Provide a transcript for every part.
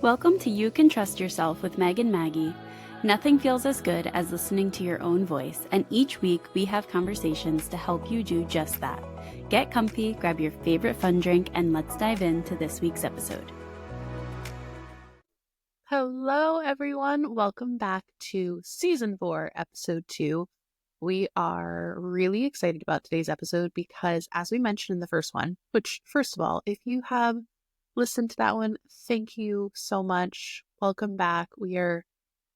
Welcome to You Can Trust Yourself with Meg and Maggie. Nothing feels as good as listening to your own voice, and each week we have conversations to help you do just that. Get comfy, grab your favorite fun drink, and let's dive into this week's episode. Hello, everyone. Welcome back to Season 4, Episode 2. We are really excited about today's episode because, as we mentioned in the first one, which, first of all, if you have listened to that one, thank you so much. Welcome back. We are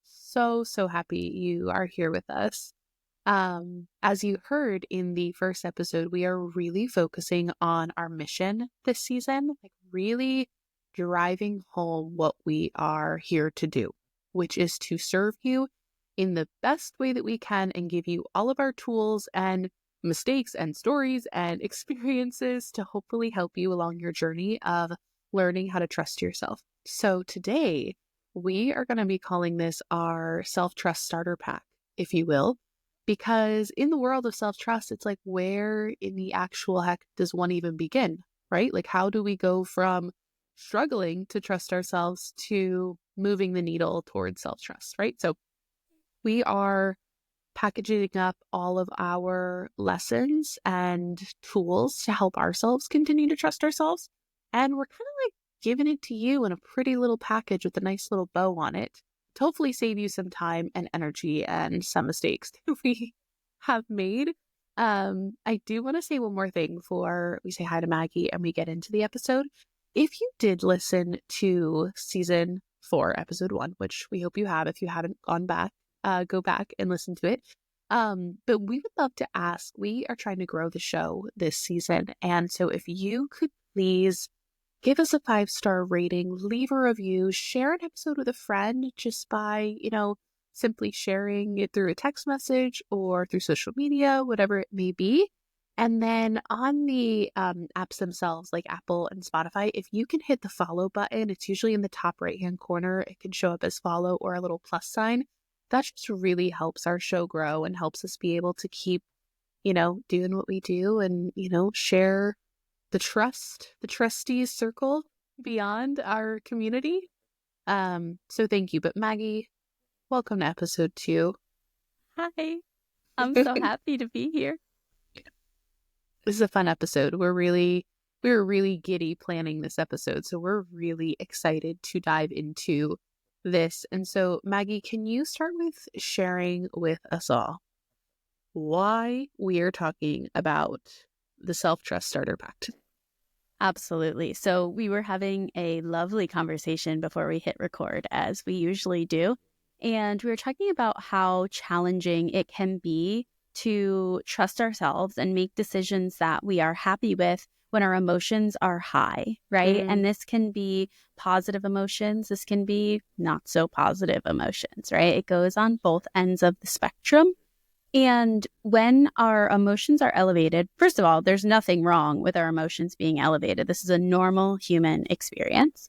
so happy you are here with us. As you heard in the first episode, we are really focusing on our mission this season, like really driving home what we are here to do, which is to serve you in the best way that we can and give you all of our tools and mistakes and stories and experiences to hopefully help you along your journey of learning how to trust yourself. So today we are going to be calling this our self-trust starter pack, if you will, because in the world of self-trust, it's like, where in the actual heck does one even begin, right? Like, how do we go from struggling to trust ourselves to moving the needle towards self-trust, right? So we are packaging up all of our lessons and tools to help ourselves continue to trust ourselves. And we're kind of like giving it to you in a pretty little package with a nice little bow on it to hopefully save you some time and energy and some mistakes that we have made. I do want to say one more thing before we say hi to Maggie and we get into the episode. If you did listen to Season 4, Episode 1, which we hope you have, if you haven't gone back, go back and listen to it. But we would love to ask, we are trying to grow the show this season. And so if you could please give us a 5-star rating, leave a review, share an episode with a friend just by, simply sharing it through a text message or through social media, whatever it may be. And then on the apps themselves, like Apple and Spotify, if you can hit the follow button, it's usually in the top right-hand corner. It can show up as follow or a little plus sign. That just really helps our show grow and helps us be able to keep, doing what we do and, share the trustees circle beyond our community. So thank you. But Maggie, welcome to episode 2. Hi, I'm so happy to be here. This is a fun episode. We were really giddy planning this episode, so we're really excited to dive into this. And so, Maggie, can you start with sharing with us all why we are talking about the self-trust starter pack? Absolutely. So we were having a lovely conversation before we hit record, as we usually do. And we were talking about how challenging it can be to trust ourselves and make decisions that we are happy with when our emotions are high, right? And this can be positive emotions. This can be not so positive emotions, right? It goes on both ends of the spectrum. And when our emotions are elevated, first of all, there's nothing wrong with our emotions being elevated. This is a normal human experience.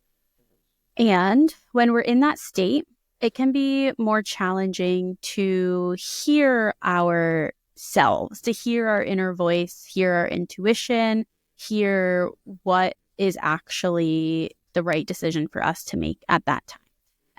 And when we're in that state, it can be more challenging to hear ourselves, to hear our inner voice, hear our intuition, hear what is actually the right decision for us to make at that time.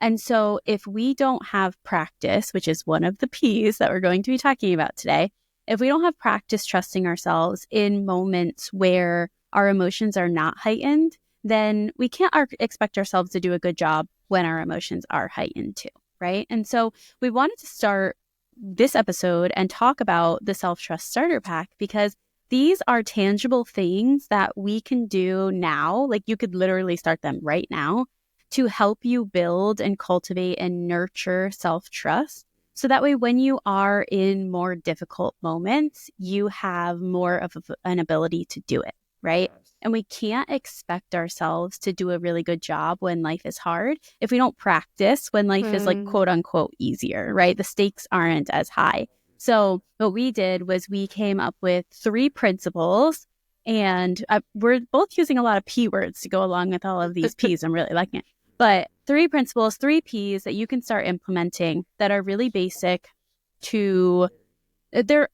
And so if we don't have practice, which is one of the P's that we're going to be talking about today, if we don't have practice trusting ourselves in moments where our emotions are not heightened, then we can't expect ourselves to do a good job when our emotions are heightened too, right? And so we wanted to start this episode and talk about the self-trust starter pack because these are tangible things that we can do now. Like, you could literally start them right now to help you build and cultivate and nurture self-trust. So that way, when you are in more difficult moments, you have more of an ability to do it, right? And we can't expect ourselves to do a really good job when life is hard if we don't practice when life is like, quote unquote, easier, right? The stakes aren't as high. So what we did was we came up with 3 principles, and we're both using a lot of P words to go along with all of these Ps. I'm really liking it. But 3 principles, 3 Ps that you can start implementing that are really basic to,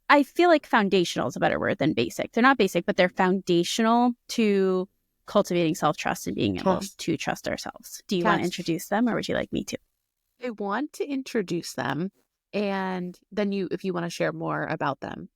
I feel like foundational is a better word than basic. They're not basic, but they're foundational to cultivating self-trust and being able Trust. to trust ourselves. Do you want to Yes. introduce them or would you like me to? I want to introduce them, and then if you want to share more about them.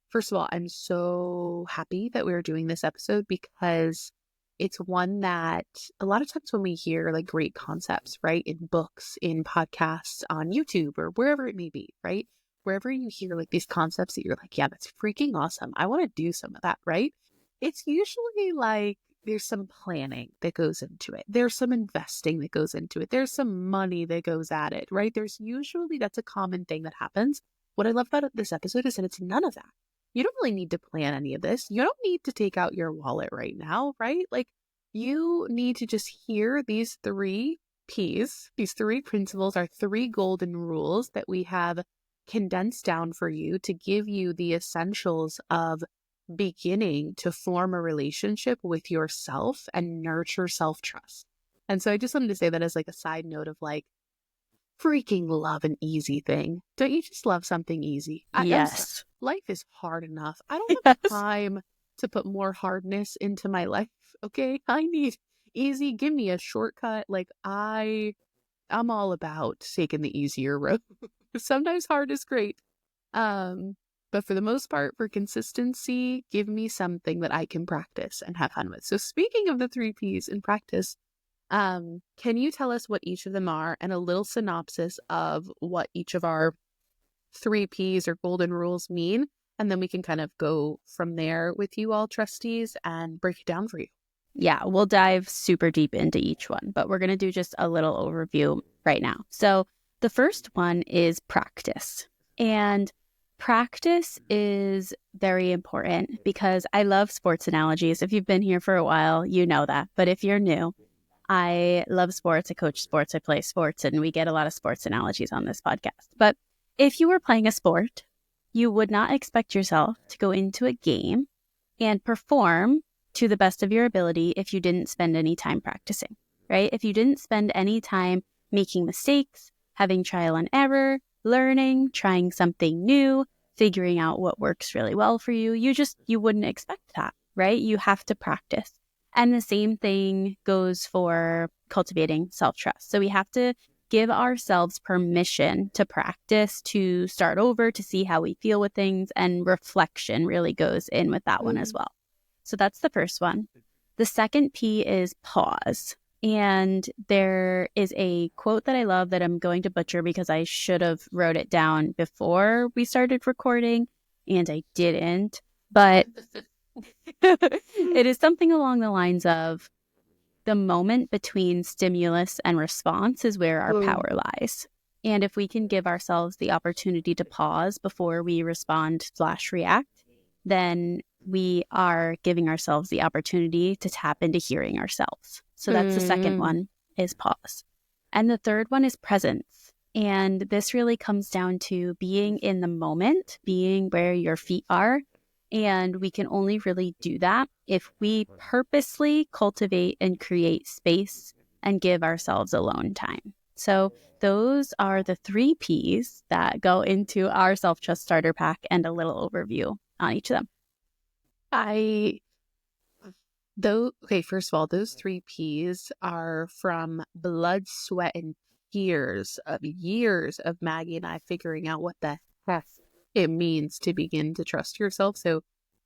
First of all, I'm so happy that we're doing this episode because it's one that a lot of times when we hear like great concepts, right, in books, in podcasts, on YouTube, or wherever it may be, right, wherever you hear like these concepts that you're like, yeah, that's freaking awesome. I want to do some of that, right? It's usually like there's some planning that goes into it. There's some investing that goes into it. There's some money that goes at it, right? That's a common thing that happens. What I love about this episode is that it's none of that. You don't really need to plan any of this. You don't need to take out your wallet right now, right? Like you need to just hear these three P's, these three principles are three golden rules that we have condensed down for you to give you the essentials of beginning to form a relationship with yourself and nurture self-trust. And so I just wanted to say that as like a side note of like, freaking love an easy thing. Don't you just love something easy? I'm sorry. Yes. Life is hard enough. I don't have Yes. time to put more hardness into my life. Okay. I need easy. Give me a shortcut. Like I'm all about taking the easier road. Sometimes hard is great. Um, but for the most part, for consistency, give me something that I can practice and have fun with. So speaking of the three P's in practice, can you tell us what each of them are and a little synopsis of what each of our three P's or golden rules mean? And then we can kind of go from there with you all trustees and break it down for you. Yeah, we'll dive super deep into each one, but we're going to do just a little overview right now. So, the first one is practice. And practice is very important because I love sports analogies. If you've been here for a while, you know that. But if you're new, I love sports. I coach sports. I play sports, and we get a lot of sports analogies on this podcast. But if you were playing a sport, you would not expect yourself to go into a game and perform to the best of your ability if you didn't spend any time practicing, right? If you didn't spend any time making mistakes, having trial and error, learning, trying something new, figuring out what works really well for you, you wouldn't expect that, right? You have to practice. And the same thing goes for cultivating self-trust. So we have to give ourselves permission to practice, to start over, to see how we feel with things. And reflection really goes in with that one as well. So that's the first one. The second P is pause. And there is a quote that I love that I'm going to butcher because I should have wrote it down before we started recording and I didn't. But it is something along the lines of the moment between stimulus and response is where our power lies. And if we can give ourselves the opportunity to pause before we respond/react, then we are giving ourselves the opportunity to tap into hearing ourselves. So that's the second one, is pause. And the third one is presence. And this really comes down to being in the moment, being where your feet are. And we can only really do that if we purposely cultivate and create space and give ourselves alone time. So those are the three P's that go into our self-trust starter pack and a little overview on each of them. First of all, those three P's are from blood, sweat, and years of Maggie and I figuring out what the heck it means to begin to trust yourself. So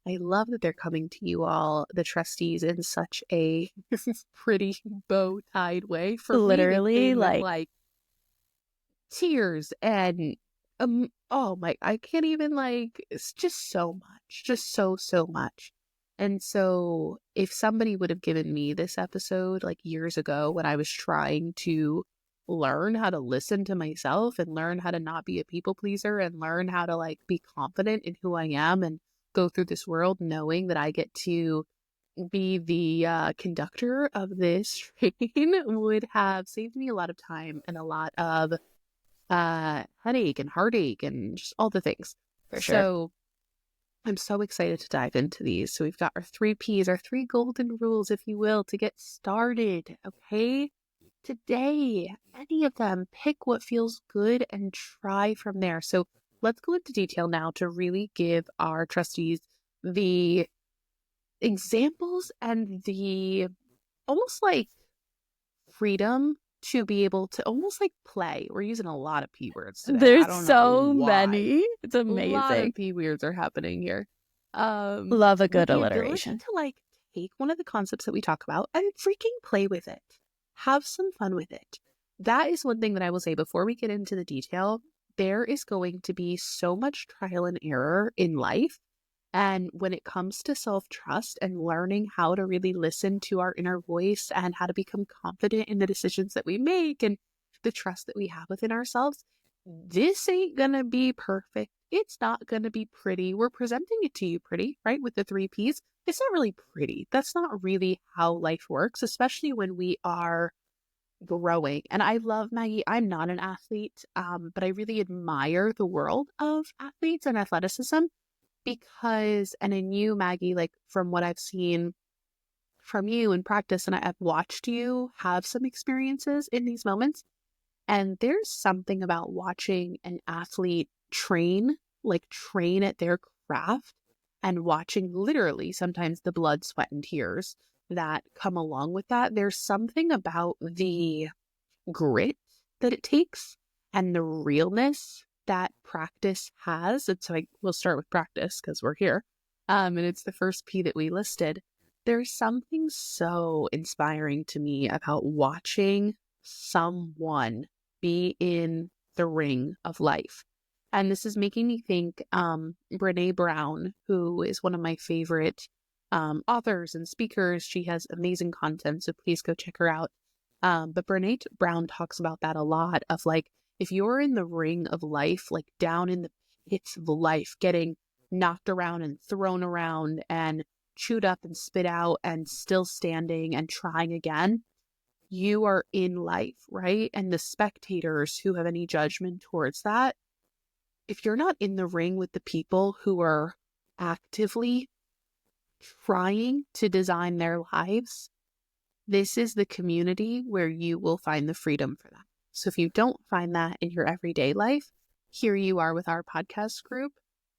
I love that they're coming to you all, the trustees, in such a pretty bow-tied way. For me, they Literally, came with like, like tears and oh my, I can't even like, it's just so much, just so much. And so if somebody would have given me this episode like years ago when I was trying to learn how to listen to myself and learn how to not be a people pleaser and learn how to like be confident in who I am and go through this world knowing that I get to be the conductor of this train, would have saved me a lot of time and a lot of headache and heartache and just all the things. for sure. So I'm so excited to dive into these. So we've got our three P's, our three golden rules, if you will, to get started. Okay. Today, any of them, pick what feels good and try from there. So let's go into detail now to really give our trustees the examples and the almost like freedom to be able to almost like play. We're using a lot of P words today. I There's don't know so why. many. It's A lot amazing. of P words are happening here. Love a With good the ability alliteration. to like take one of the concepts that we talk about and freaking play with it. Have some fun with it. That is one thing that I will say before we get into the detail. There is going to be so much trial and error in life. And when it comes to self-trust and learning how to really listen to our inner voice and how to become confident in the decisions that we make and the trust that we have within ourselves, this ain't gonna be perfect. It's not gonna be pretty. We're presenting it to you pretty, right? With the 3 Ps. It's not really pretty. That's not really how life works, especially when we are growing. And I love Maggie. I'm not an athlete, but I really admire the world of athletes and athleticism because, and in you, Maggie, like from what I've seen from you in practice, and I've watched you have some experiences in these moments, and there's something about watching an athlete train, like train at their craft, and watching literally sometimes the blood, sweat, and tears that come along with that. There's something about the grit that it takes and the realness that practice has. And so we'll start with practice because we're here. And it's the first P that we listed. There's something so inspiring to me about watching someone be in the ring of life. And this is making me think Brene Brown, who is one of my favorite authors and speakers. She has amazing content, so please go check her out. But Brene Brown talks about that a lot of like, if you're in the ring of life, like down in the pits of life, getting knocked around and thrown around and chewed up and spit out and still standing and trying again, you are in life, right? And the spectators who have any judgment towards that, if you're not in the ring with the people who are actively trying to design their lives, this is the community where you will find the freedom for that. So if you don't find that in your everyday life, here you are with our podcast group,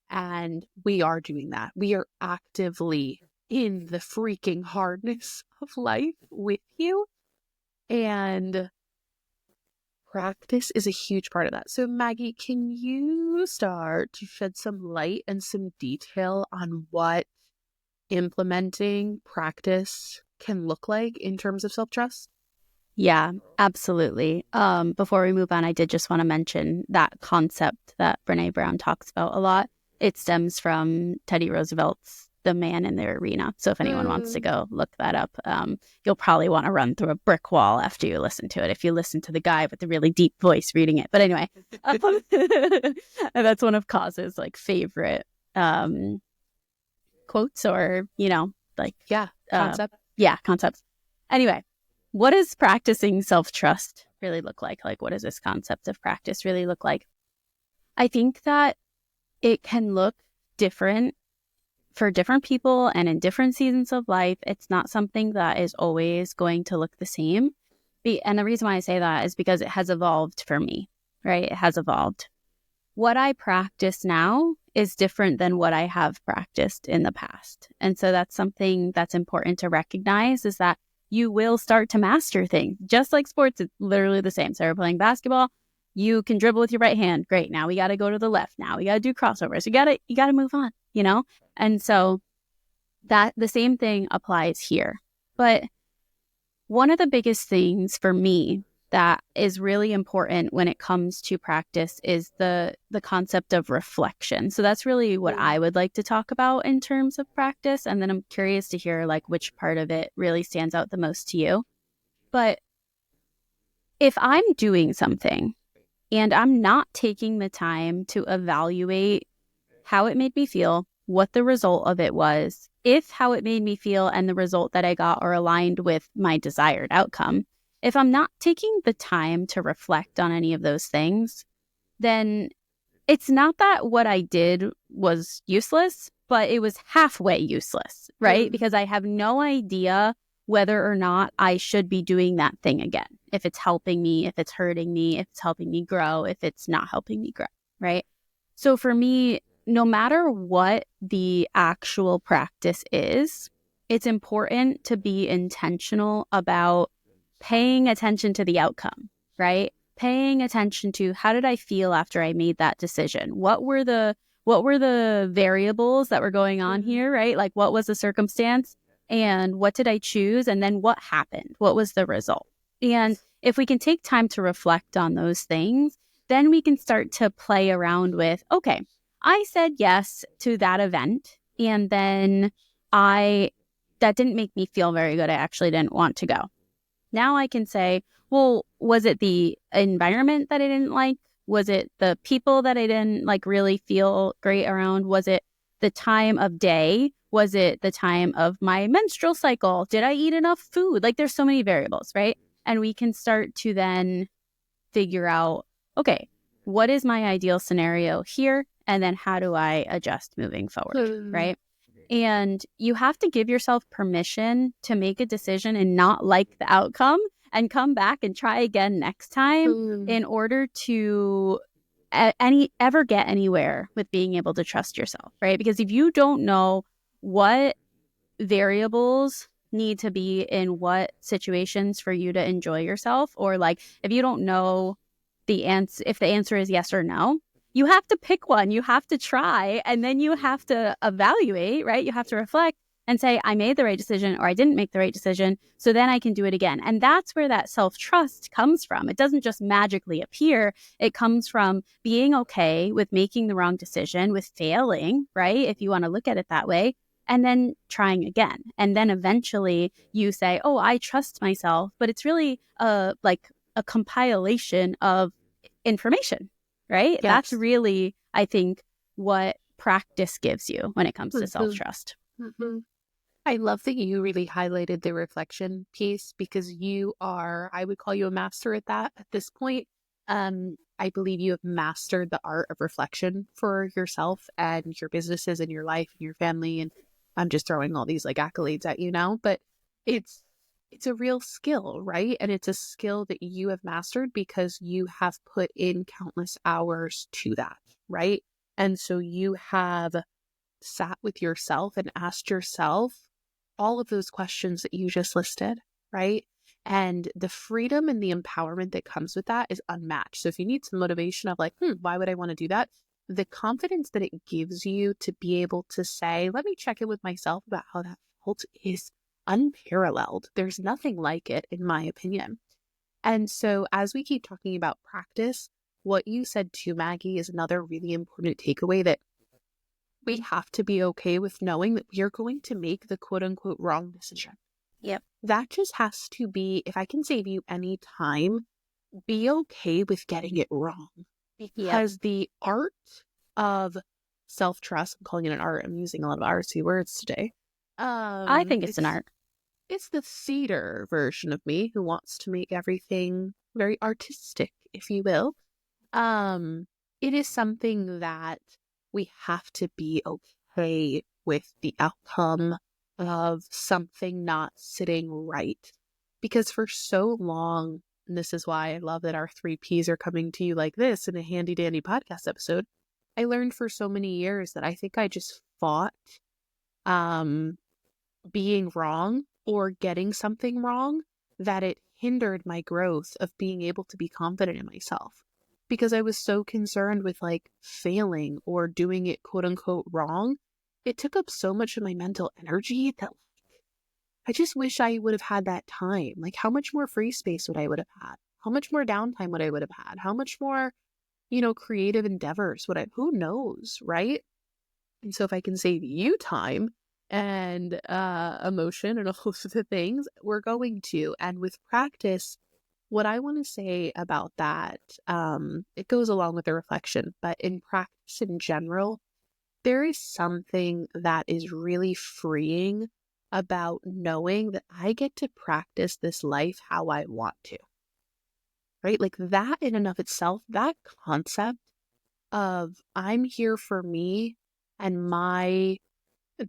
and we are doing that. We are actively in the freaking hardness of life with you, and practice is a huge part of that. So Maggie, can you start to shed some light and some detail on what implementing practice can look like in terms of self-trust? Yeah, absolutely. Before we move on, I did just want to mention that concept that Brene Brown talks about a lot. It stems from Teddy Roosevelt's The Man in the Arena. So if anyone wants to go look that up, you'll probably want to run through a brick wall after you listen to it, if you listen to the guy with the really deep voice reading it. But anyway, and that's one of Cause's like favorite quotes or, like, Yeah, uh, concept. yeah, concepts. Anyway, what does practicing self-trust really look like? Like, what does this concept of practice really look like? I think that it can look different for different people and in different seasons of life. It's not something that is always going to look the same. And the reason why I say that is because it has evolved for me, right? It has evolved. What I practice now is different than what I have practiced in the past. And so that's something that's important to recognize, is that you will start to master things. Just like sports, it's literally the same. So we're playing basketball. You can dribble with your right hand. Great. Now we got to go to the left. Now we got to do crossovers. You got to move on, And so that the same thing applies here. But one of the biggest things for me that is really important when it comes to practice is the concept of reflection. So that's really what I would like to talk about in terms of practice. And then I'm curious to hear like which part of it really stands out the most to you. But if I'm doing something and I'm not taking the time to evaluate how it made me feel, what the result of it was, if how it made me feel and the result that I got are aligned with my desired outcome, if I'm not taking the time to reflect on any of those things, then it's not that what I did was useless, but it was halfway useless, right? Because I have no idea whether or not I should be doing that thing again. If it's helping me, if it's hurting me, if it's helping me grow, if it's not helping me grow, right? So for me, no matter what the actual practice is, it's important to be intentional about paying attention to the outcome, right? Paying attention to how did I feel after I made that decision? What were the variables that were going on here, right? Like what was the circumstance and what did I choose? And then what happened? What was the result? And if we can take time to reflect on those things, then we can start to play around with, okay, I said yes to that event. And then I, that didn't make me feel very good. I actually didn't want to go. Now I can say, well, was it the environment that I didn't like? Was it the people that I didn't like really feel great around? Was it the time of day? Was it the time of my menstrual cycle? Did I eat enough food? Like there's so many variables, right? And we can start to then figure out, okay, what is my ideal scenario here? And then how do I adjust moving forward, right? And you have to give yourself permission to make a decision and not like the outcome and come back and try again next time in order to ever get anywhere with being able to trust yourself, right? Because if you don't know what variables need to be in what situations for you to enjoy yourself, or like if you don't know the answer, if the answer is yes or no, you have to pick one, you have to try, and then you have to evaluate, right? You have to reflect and say, I made the right decision or I didn't make the right decision, so then I can do it again. And that's where that self-trust comes from. It doesn't just magically appear. It comes from being okay with making the wrong decision, with failing, right? If you want to look at it that way, and then trying again. And then eventually you say, oh, I trust myself. But it's really like a compilation of information, right? That's Yes. really, I think, what practice gives you when it comes to Mhm. self-trust. Mhm. I love that you really highlighted the reflection piece because you are, I would call you a master at that at this point. I believe you have mastered the art of reflection for yourself and your businesses and your life and your family. And I'm just throwing all these like accolades at you now, but it's it's a real skill, right? And it's a skill that you have mastered because you have put in countless hours to that, right? And so you have sat with yourself and asked yourself all of those questions that you just listed, right? And the freedom and the empowerment that comes with that is unmatched. So if you need some motivation of like, why would I want to do that? The confidence that it gives you to be able to say, let me check in with myself about how that felt is unparalleled. There's nothing like it, in my opinion. And so as we keep talking about practice, what you said to Maggie is another really important takeaway that we have to be okay with knowing that we are going to make the quote unquote wrong decision. Yep. That just has to be, if I can save you any time, be okay with getting it wrong. Yep. Because the art of self-trust, I'm calling it an art, I'm using a lot of artsy words today. I think it's an It's art. it's the theater version of me who wants to make everything very artistic, if you will. Um, it is something that we have to be okay with the outcome of something not sitting right. Because for so long, and this is why I love that our three Ps are coming to you like this in a handy dandy podcast episode. I learned for so many years that I think I just fought um being wrong or getting something wrong, that it hindered my growth of being able to be confident in myself because I was so concerned with like failing or doing it quote unquote wrong. It took up so much of my mental energy that I just wish I would have had that time. Like how much more free space would I would have had? How much more downtime would I would have had? How much more, creative endeavors would I, who knows, right? And so if I can save you time and emotion and all of the things, we're going to. And with practice, what I want to say about that, it goes along with the reflection, but in practice in general, there is something that is really freeing about knowing that I get to practice this life how I want to, right? Like that in and of itself, that concept of I'm here for me and my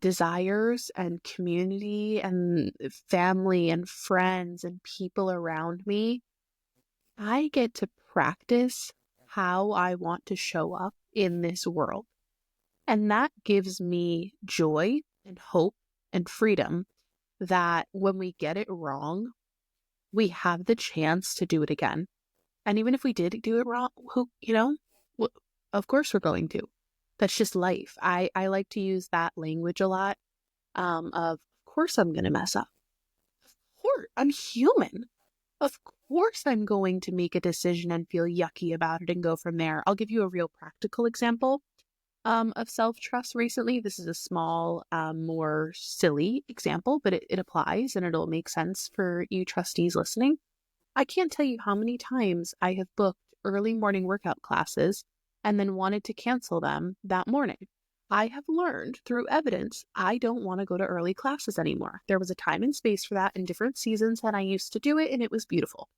desires and community and family and friends and people around me, I get to practice how I want to show up in this world. And that gives me joy and hope and freedom that when we get it wrong, we have the chance to do it again. And even if we did do it wrong, of course we're going to. That's just life. I like to use that language a lot. Of course I'm going to mess up. Of course, I'm human. Of course I'm going to make a decision and feel yucky about it and go from there. I'll give you a real practical example of self-trust recently. This is a small, more silly example, but it applies and it'll make sense for you trustees listening. I can't tell you how many times I have booked early morning workout classes and then wanted to cancel them that morning. I have learned through evidence I don't want to go to early classes anymore. There was a time and space for that in different seasons, and I used to do it, and it was beautiful.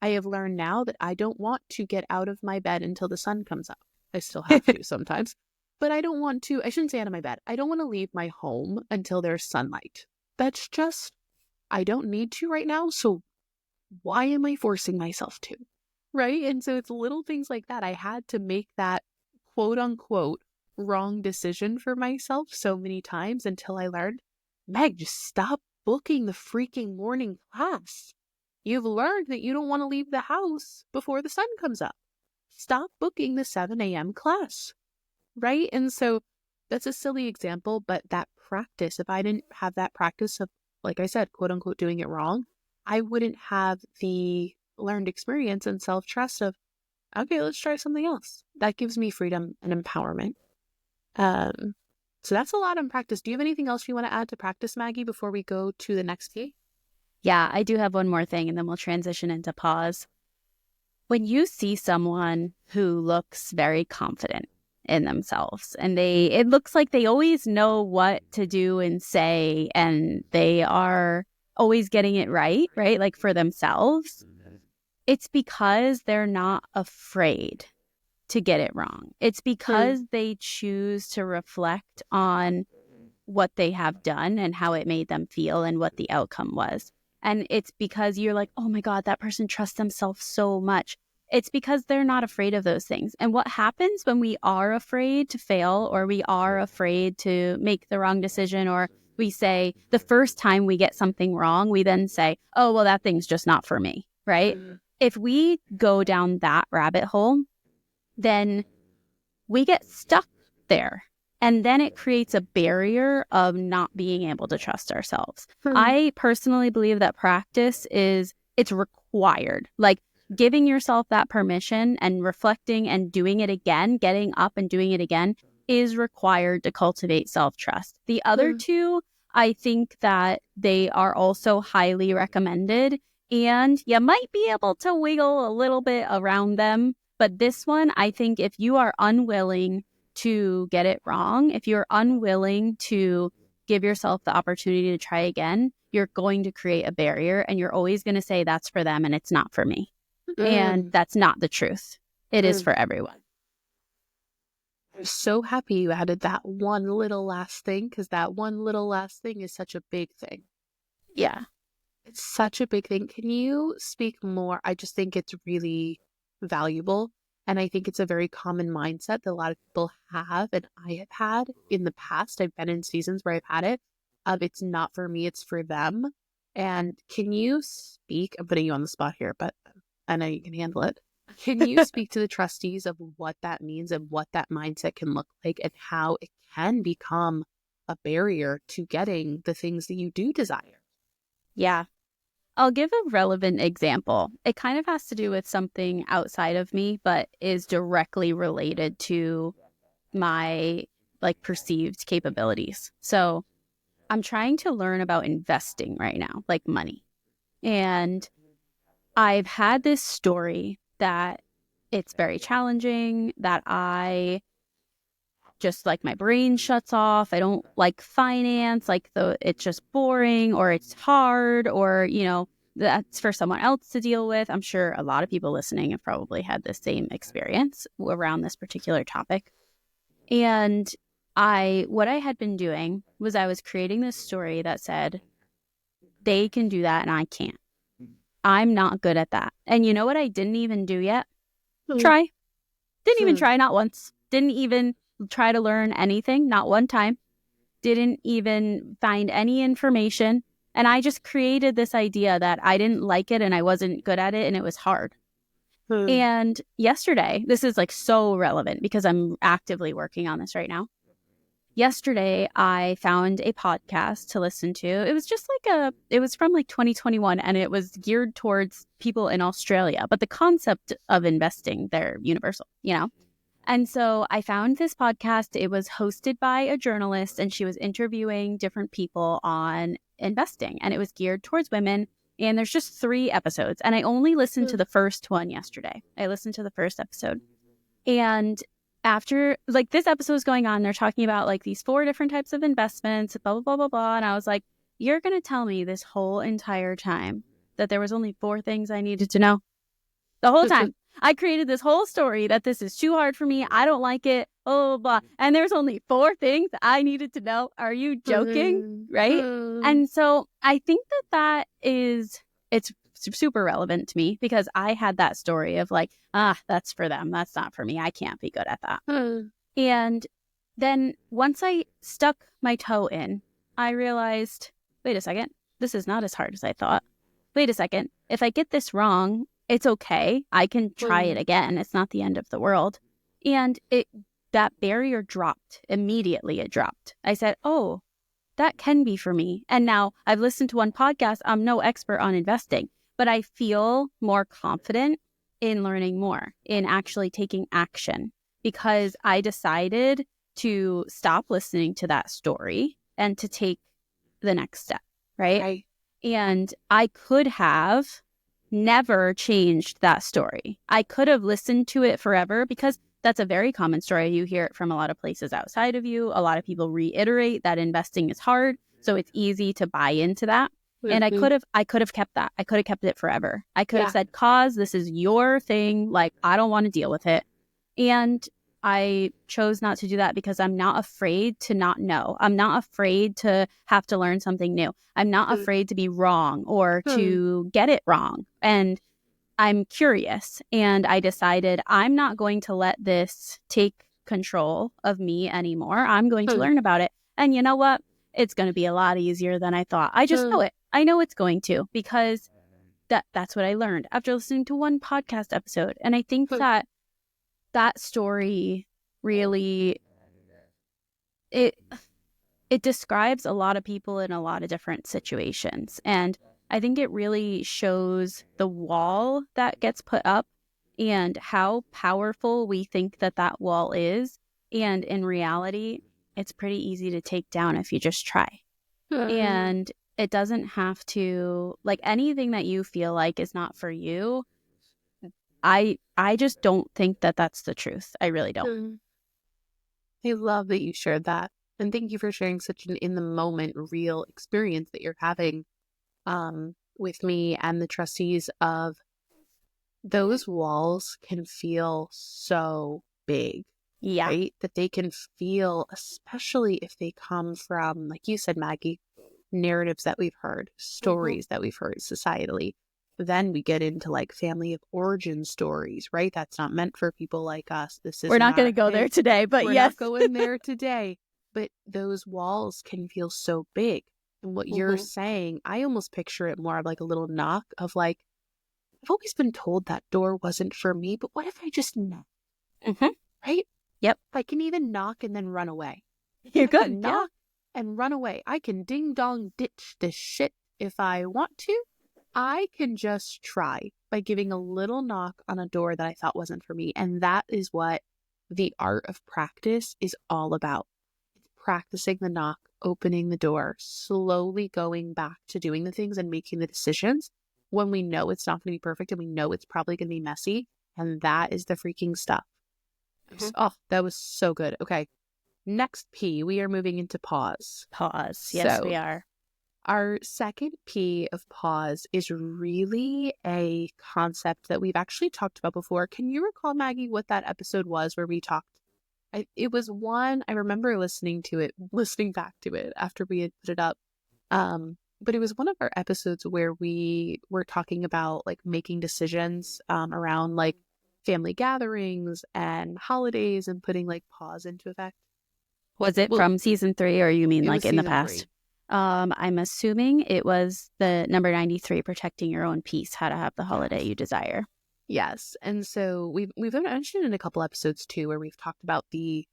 I have learned now that I don't want to get out of my bed until the sun comes up. I still have to sometimes, but I shouldn't say out of my bed. I don't want to leave my home until there's sunlight. That's just, I don't need to right now, so why am I forcing myself to? Right? And so it's little things like that. I had to make that quote unquote wrong decision for myself so many times until I learned, Meg, just stop booking the freaking morning class. You've learned that you don't want to leave the house before the sun comes up. Stop booking the 7 a.m. class. Right? And so that's a silly example, but that practice, if I didn't have that practice of, like I said, quote unquote, doing it wrong, I wouldn't have the learned experience and self-trust of, okay, let's try something else. That gives me freedom and empowerment. So that's a lot on practice. Do you have anything else you want to add to practice, Maggie, before we go to the next key? Yeah, I do have one more thing, and then we'll transition into pause. When you see someone who looks very confident in themselves and it looks like they always know what to do and say, and they are always getting it right, like for themselves, it's because they're not afraid to get it wrong. It's because they choose to reflect on what they have done and how it made them feel and what the outcome was. And it's because you're like, oh my God, that person trusts themselves so much. It's because they're not afraid of those things. And what happens when we are afraid to fail, or we are afraid to make the wrong decision, or we say the first time we get something wrong, we then say, oh, well, that thing's just not for me, right? If we go down that rabbit hole, then we get stuck there. And then it creates a barrier of not being able to trust ourselves. I personally believe that practice it's required. Like giving yourself that permission and reflecting and doing it again, getting up and doing it again is required to cultivate self-trust. The other two, I think that they are also highly recommended, and you might be able to wiggle a little bit around them. But this one, I think if you are unwilling to get it wrong, if you're unwilling to give yourself the opportunity to try again, you're going to create a barrier, and you're always going to say that's for them and it's not for me. And that's not the truth. It is for everyone. I'm so happy you added that one little last thing, because that one little last thing is such a big thing. Yeah. It's such a big thing. Can you speak more? I just think it's really valuable. And I think it's a very common mindset that a lot of people have, and I have had in the past. I've been in seasons where I've had it. It's not for me, it's for them. And can you speak? I'm putting you on the spot here, but I know you can handle it. Can you speak to the trustees of what that means and what that mindset can look like, and how it can become a barrier to getting the things that you do desire? Yeah. I'll give a relevant example. It kind of has to do with something outside of me, but is directly related to my perceived capabilities. So I'm trying to learn about investing right now, like money. And I've had this story that it's very challenging, that I just my brain shuts off. I don't like finance, it's just boring, or it's hard, or, that's for someone else to deal with. I'm sure a lot of people listening have probably had the same experience around this particular topic. And what I had been doing was I was creating this story that said, they can do that and I can't. I'm not good at that. And you know what I didn't even do yet? Try. Didn't even try, not once. Didn't even try to learn anything, not one time. Didn't even find any information. And I just created this idea that I didn't like it and I wasn't good at it and it was hard. And yesterday, this is like so relevant because I'm actively working on this right now. Yesterday, I found a podcast to listen to. It was just like it was from like 2021 and it was geared towards people in Australia. But the concept of investing, they're universal, you know? And so I found this podcast. It was hosted by a journalist and she was interviewing different people on investing and it was geared towards women. And there's just 3 episodes. And I only listened to the first one yesterday. I listened to the first episode. And after like this episode is going on, they're talking about like these 4 different types of investments, blah, blah, blah, blah, blah. And I was like, you're going to tell me this whole entire time that there was only 4 things I needed to know? The whole time. I created this whole story that this is too hard for me. I don't like it. Oh, blah. And there's only 4 things I needed to know. Are you joking? Right? And so I think that it's super relevant to me because I had that story of like, that's for them. That's not for me. I can't be good at that. And then once I stuck my toe in, I realized, wait a second, this is not as hard as I thought. Wait a second, if I get this wrong, it's okay. I can try it again. It's not the end of the world. And that barrier dropped. Immediately it dropped. I said, oh, that can be for me. And now I've listened to one podcast. I'm no expert on investing, but I feel more confident in learning more, in actually taking action because I decided to stop listening to that story and to take the next step, right? And I could have never changed that story. I could have listened to it forever because that's a very common story. You hear it from a lot of places outside of you. A lot of people reiterate that investing is hard. So it's easy to buy into that. And I could have kept that. I could have kept it forever. I could have said, cause this is your thing. Like, I don't want to deal with it. And I chose not to do that because I'm not afraid to not know. I'm not afraid to have to learn something new. I'm not afraid to be wrong or to get it wrong. And I'm curious. And I decided I'm not going to let this take control of me anymore. I'm going to learn about it. And you know what? It's going to be a lot easier than I thought. I just know it. I know it's going to because that's what I learned after listening to one podcast episode. And I think that story really it describes a lot of people in a lot of different situations. And I think it really shows the wall that gets put up and how powerful we think that wall is. And in reality, it's pretty easy to take down if you just try. And it doesn't have to, like anything that you feel like is not for you. I just don't think that that's the truth. I really don't. I love that you shared that. And thank you for sharing such an in the moment, real experience that you're having with me and the trustees of those walls can feel so big, right? That they can feel, especially if they come from, like you said, Maggie, narratives that we've heard, stories that we've heard societally. Then we get into like family of origin stories, right? That's not meant for people like us. We're not going to go there today, but we're not going there today. But those walls can feel so big. And what you're saying, I almost picture it more of like a little knock of like, I've always been told that door wasn't for me, but what if I just knock? Right? Yep. I can even knock and then run away. You're good. Knock and run away. I can ding dong ditch this shit if I want to. I can just try by giving a little knock on a door that I thought wasn't for me. And that is what the art of practice is all about. It's practicing the knock, opening the door, slowly going back to doing the things and making the decisions when we know it's not going to be perfect and we know it's probably going to be messy. And that is the freaking stuff. Oh, that was so good. Okay. Next P, we are moving into pause. Yes, we are. Our second P of pause is really a concept that we've actually talked about before. Can you recall, Maggie, what that episode was where we talked? It was one, I remember listening back to it after we had put it up. But it was one of our episodes where we were talking about like making decisions around like family gatherings and holidays and putting like pause into effect. Was it from season 3 or you mean like in the past? 3. I'm assuming it was the number 93, protecting your own peace, how to have the holiday you desire. Yes. And so we've mentioned in a couple episodes too where we've talked about the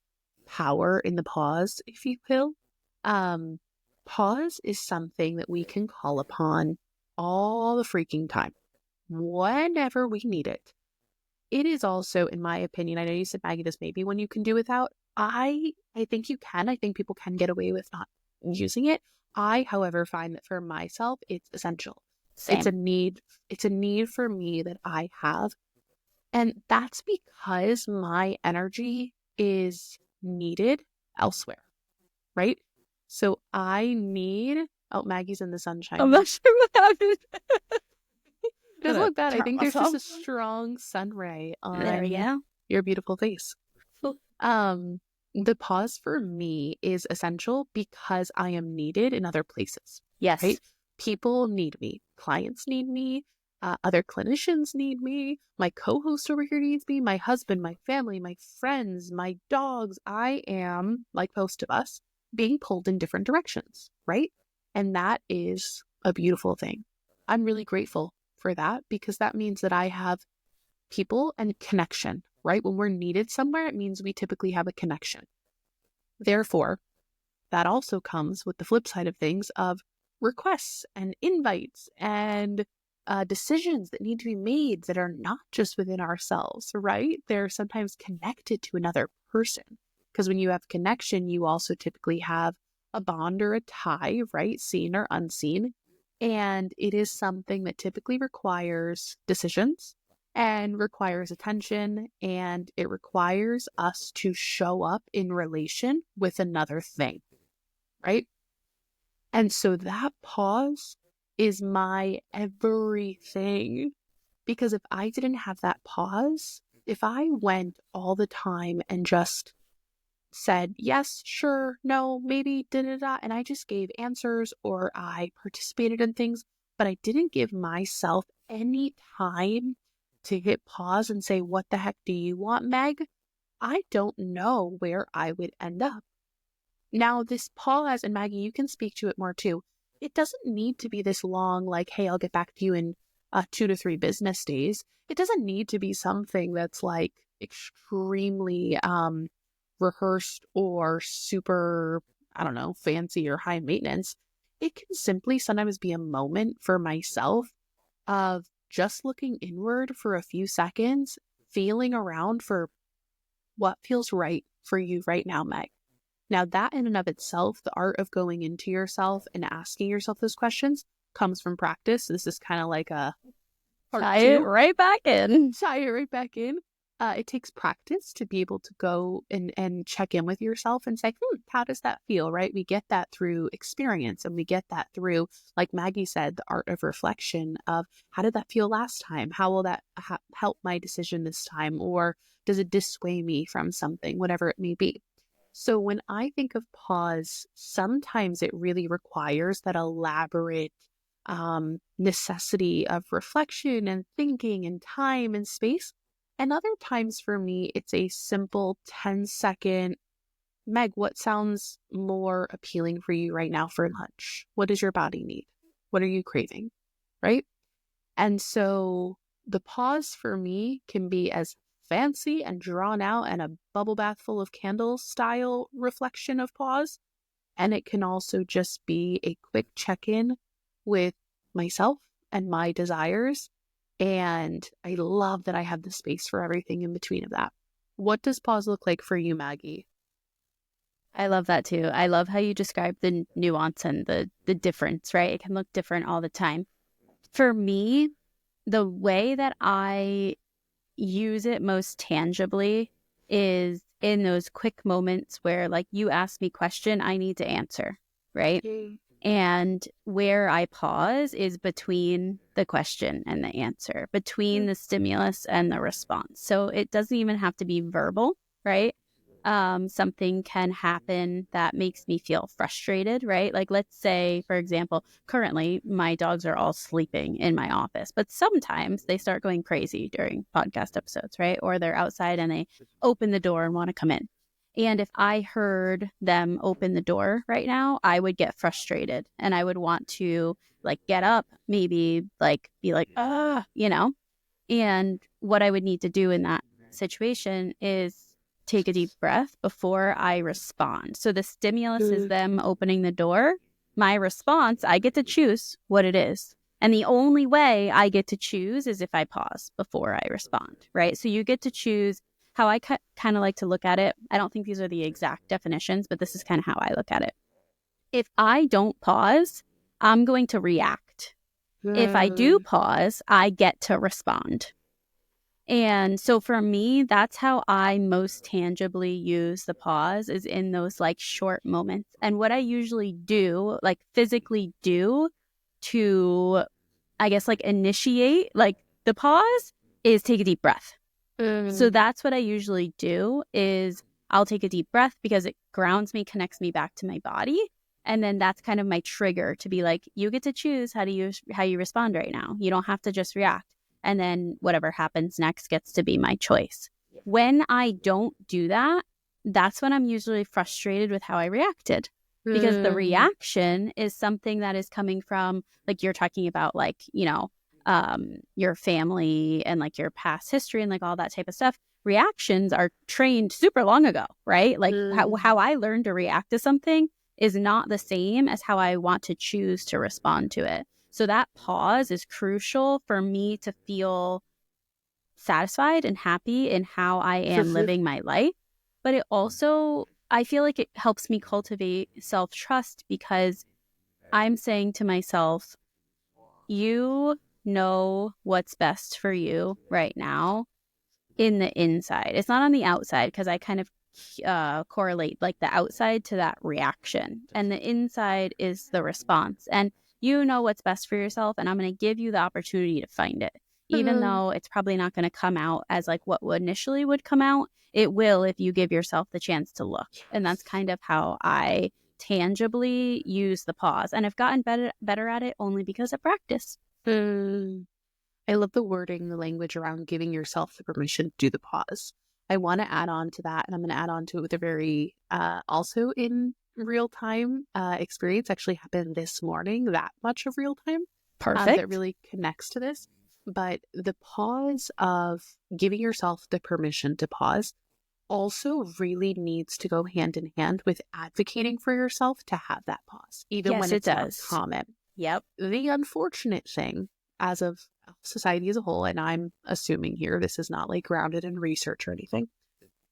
power in the pause, if you will. Um, Pause is something that we can call upon all the freaking time, whenever we need it. It is also, in my opinion, I know you said, Maggie, this may be one you can do without. I think you can. I think people can get away with not using it. I, however, find that for myself, it's essential. It's a Same. need. It's a need for me that I have. And that's because my energy is needed elsewhere, right? So I need, oh, Maggie's in the I'm sunshine. not sure what happened. It I'm doesn't gonna look bad. I turn think there's just myself. a strong sun ray There we on go. your beautiful face. Um, the pause for me is essential because I am needed in other places, right? Yes. People need me, clients need me, other clinicians need me, my co-host over here needs me, my husband, my family, my friends, my dogs. I am, like most of us, being pulled in different directions, right? And that is a beautiful thing. I'm really grateful for that because that means that I have people and connection, right? When we're needed somewhere, it means we typically have a connection. Therefore, that also comes with the flip side of things of requests and invites and decisions that need to be made that are not just within ourselves, right? They're sometimes connected to another person. Because when you have connection, you also typically have a bond or a tie, right? Seen or unseen. And it is something that typically requires decisions and requires attention, and it requires us to show up in relation with another thing, right? And so that pause is my everything. Because if I didn't have that pause, if I went all the time and just said, yes, sure, no, maybe, da da da, and I just gave answers or I participated in things, but I didn't give myself any time to hit pause and say, what the heck do you want, Meg? I don't know where I would end up. Now, this pause, and Maggie, you can speak to it more too. It doesn't need to be this long, like, hey, I'll get back to you in 2 to 3 business days. It doesn't need to be something that's like extremely rehearsed or super, I don't know, fancy or high maintenance. It can simply sometimes be a moment for myself of just looking inward for a few seconds, feeling around for what feels right for you right now, Meg. Now, that in and of itself, the art of going into yourself and asking yourself those questions comes from practice. This is kind of like a part Tie it two. right back in. Tie it right back in. It takes practice to be able to go and check in with yourself and say, how does that feel, right? We get that through experience, and we get that through, like Maggie said, the art of reflection of how did that feel last time? How will that help my decision this time? Or does it dissuade me from something, whatever it may be? So when I think of pause, sometimes it really requires that elaborate necessity of reflection and thinking and time and space. And other times for me, it's a simple 10-second, Meg, what sounds more appealing for you right now for lunch? What does your body need? What are you craving? Right? And so the pause for me can be as fancy and drawn out and a bubble bath full of candles style reflection of pause. And it can also just be a quick check in with myself and my desires. And I love that I have the space for everything in between of that. What does pause look like for you, Maggie? I love that too. I love how you describe the nuance and the difference, right? It can look different all the time. For me, the way that I use it most tangibly is in those quick moments where, like, you ask me question, I need to answer, right? Yay. And where I pause is between the question and the answer, between the stimulus and the response. So it doesn't even have to be verbal, right? Something can happen that makes me feel frustrated, right? Like, let's say, for example, currently my dogs are all sleeping in my office, but sometimes they start going crazy during podcast episodes, right? Or they're outside and they open the door and want to come in. And if I heard them open the door right now, I would get frustrated and I would want to like get up, maybe like be like, And what I would need to do in that situation is take a deep breath before I respond. So the stimulus is them opening the door. My response, I get to choose what it is. And the only way I get to choose is if I pause before I respond, right? So you get to choose how I kind of like to look at it. I don't think these are the exact definitions, but this is kind of how I look at it. If I don't pause, I'm going to react. If I do pause, I get to respond. And so for me, that's how I most tangibly use the pause is in those like short moments. And what I usually do, like physically do to, I guess, like initiate like the pause is take a deep breath. So that's what I usually do is I'll take a deep breath because it grounds me, connects me back to my body. And then that's kind of my trigger to be like, you get to choose how you respond right now. You don't have to just react. And then whatever happens next gets to be my choice. When I don't do that, that's when I'm usually frustrated with how I reacted. Because the reaction is something that is coming from, like you're talking about, like, your family and like your past history and like all that type of stuff. Reactions are trained super long ago, right? Like how I learned to react to something is not the same as how I want to choose to respond to it. So that pause is crucial for me to feel satisfied and happy in how I am living my life. But it also, I feel like it helps me cultivate self-trust because I'm saying to myself, you know what's best for you right now in the inside. It's not on the outside because I kind of correlate like the outside to that reaction, and the inside is the response. And you know what's best for yourself, and I'm going to give you the opportunity to find it, even though it's probably not going to come out as like what initially would come out. It will if you give yourself the chance to look, and that's kind of how I tangibly use the pause. And I've gotten better at it only because of practice. I love the wording, the language around giving yourself the permission to do the pause. I want to add on to that, and I'm going to add on to it with a very also in real time experience. Actually happened this morning, that much of real time that Perfect. really connects to this. But the pause of giving yourself the permission to pause also really needs to go hand in hand with advocating for yourself to have that pause, even Yes, when it it's not does. common. Yep. The unfortunate thing, as of society as a whole, and I'm assuming here this is not like grounded in research or anything,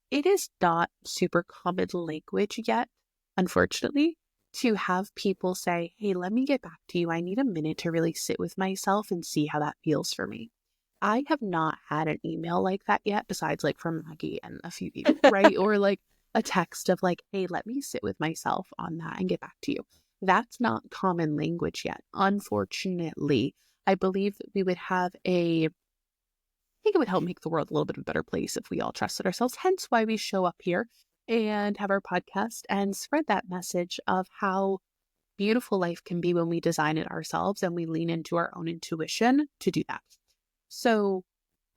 it is not super common language yet, unfortunately, to have people say, hey, let me get back to you. I need a minute to really sit with myself and see how that feels for me. I have not had an email like that yet, besides like from Maggie and a few people, right? Or like a text of like, hey, let me sit with myself on that and get back to you. That's not common language yet. Unfortunately, I believe that we would have I think it would help make the world a little bit of a better place if we all trusted ourselves. Hence why we show up here and have our podcast and spread that message of how beautiful life can be when we design it ourselves and we lean into our own intuition to do that. So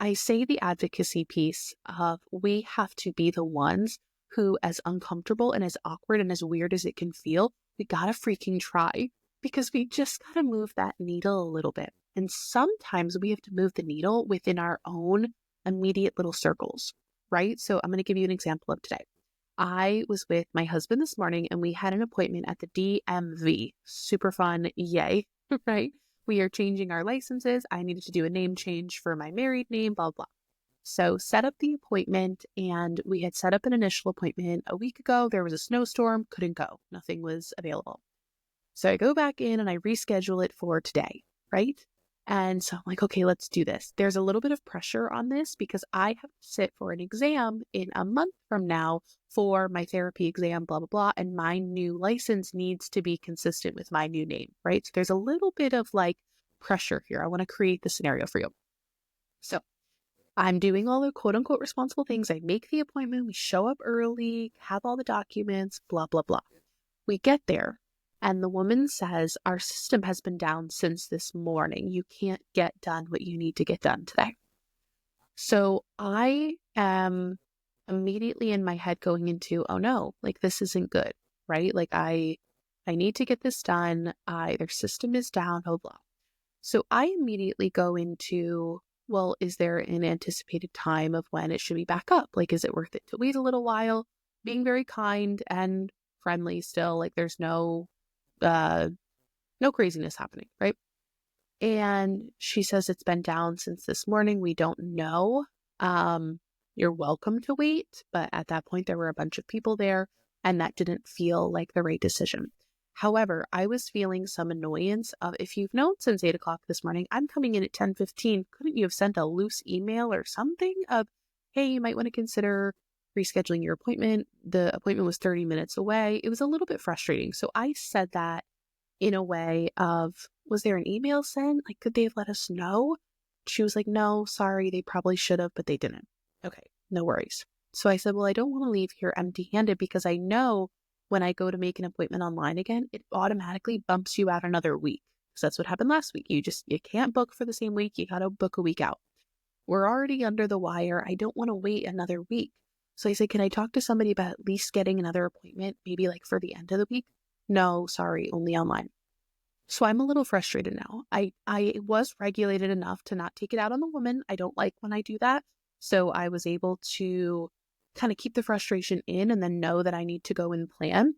I say the advocacy piece of we have to be the ones who, as uncomfortable and as awkward and as weird as it can feel, we gotta freaking try because we just gotta move that needle a little bit. And sometimes we have to move the needle within our own immediate little circles, right? So I'm gonna give you an example of today. I was with my husband this morning and we had an appointment at the DMV. Super fun. Yay. Right? We are changing our licenses. I needed to do a name change for my married name, blah, blah. So set up the appointment, and we had set up an initial appointment a week ago. There was a snowstorm, couldn't go. Nothing was available. So I go back in and I reschedule it for today, right? And so I'm like, okay, let's do this. There's a little bit of pressure on this because I have to sit for an exam in a month from now for my therapy exam, blah, blah, blah. And my new license needs to be consistent with my new name, right? So there's a little bit of like pressure here. I want to create the scenario for you. So I'm doing all the quote unquote responsible things. I make the appointment. We show up early, have all the documents, blah, blah, blah. We get there and the woman says, our system has been down since this morning. You can't get done what you need to get done today. So I am immediately in my head going into, oh no, like this isn't good, right? Like I need to get this done. Their system is down, blah, blah. So I immediately go into, well, is there an anticipated time of when it should be back up? Like, is it worth it to wait a little while? Being very kind and friendly still, like there's uh no craziness happening, right? And she says it's been down since this morning. We don't know. Um, you're welcome to wait. But at that point, there were a bunch of people there, and that didn't feel like the right decision. However, I was feeling some annoyance of, if you've known since 8 o'clock this morning, I'm coming in at 10:15. Couldn't you have sent a loose email or something of, hey, you might want to consider rescheduling your appointment? The appointment was 30 minutes away. It was a little bit frustrating. So I said that in a way of, was there an email sent? Like, could they have let us know? She was like, no, sorry, they probably should have, but they didn't. Okay, no worries. So I said, well, I don't want to leave here empty handed because I know when I go to make an appointment online again, it automatically bumps you out another week. So that's what happened last week. You can't book for the same week. You got to book a week out. We're already under the wire. I don't want to wait another week. So I said, can I talk to somebody about at least getting another appointment, maybe like for the end of the week? No, sorry, only online. So I'm a little frustrated now. I was regulated enough to not take it out on the woman. I don't like when I do that. So I was able to kind of keep the frustration in and then know that I need to go and plan.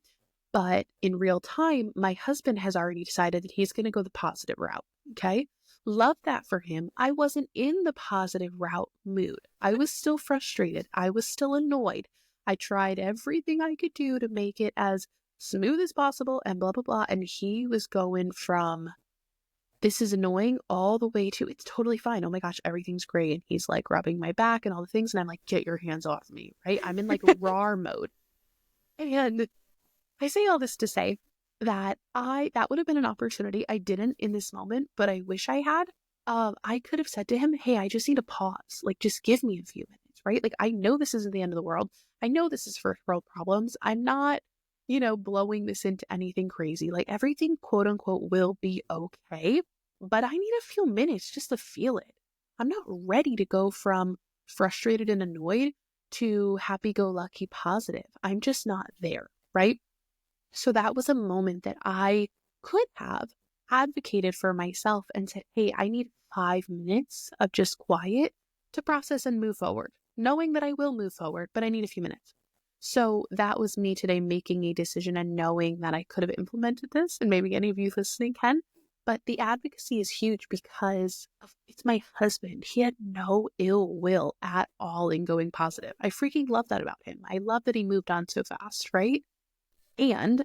But in real time, my husband has already decided that he's going to go the positive route. Okay. Love that for him. I wasn't in the positive route mood. I was still frustrated. I was still annoyed. I tried everything I could do to make it as smooth as possible and blah, blah, blah. And he was going from, this is annoying, all the way to, it's totally fine. Oh my gosh, everything's great. And he's like rubbing my back and all the things. And I'm like, get your hands off me, right? I'm in like raw mode. And I say all this to say that that would have been an opportunity. I didn't in this moment, but I wish I had. I could have said to him, hey, I just need a pause. Like, just give me a few minutes, right? Like, I know this isn't the end of the world. I know this is first world problems. I'm not, blowing this into anything crazy. Like, everything, quote unquote, will be okay. But I need a few minutes just to feel it. I'm not ready to go from frustrated and annoyed to happy go lucky positive. I'm just not there, right? So that was a moment that I could have advocated for myself and said, hey, I need 5 minutes of just quiet to process and move forward, knowing that I will move forward, but I need a few minutes. So that was me today making a decision and knowing that I could have implemented this, and maybe any of you listening can. But the advocacy is huge because it's my husband. He had no ill will at all in going positive. I freaking love that about him. I love that he moved on so fast, right? And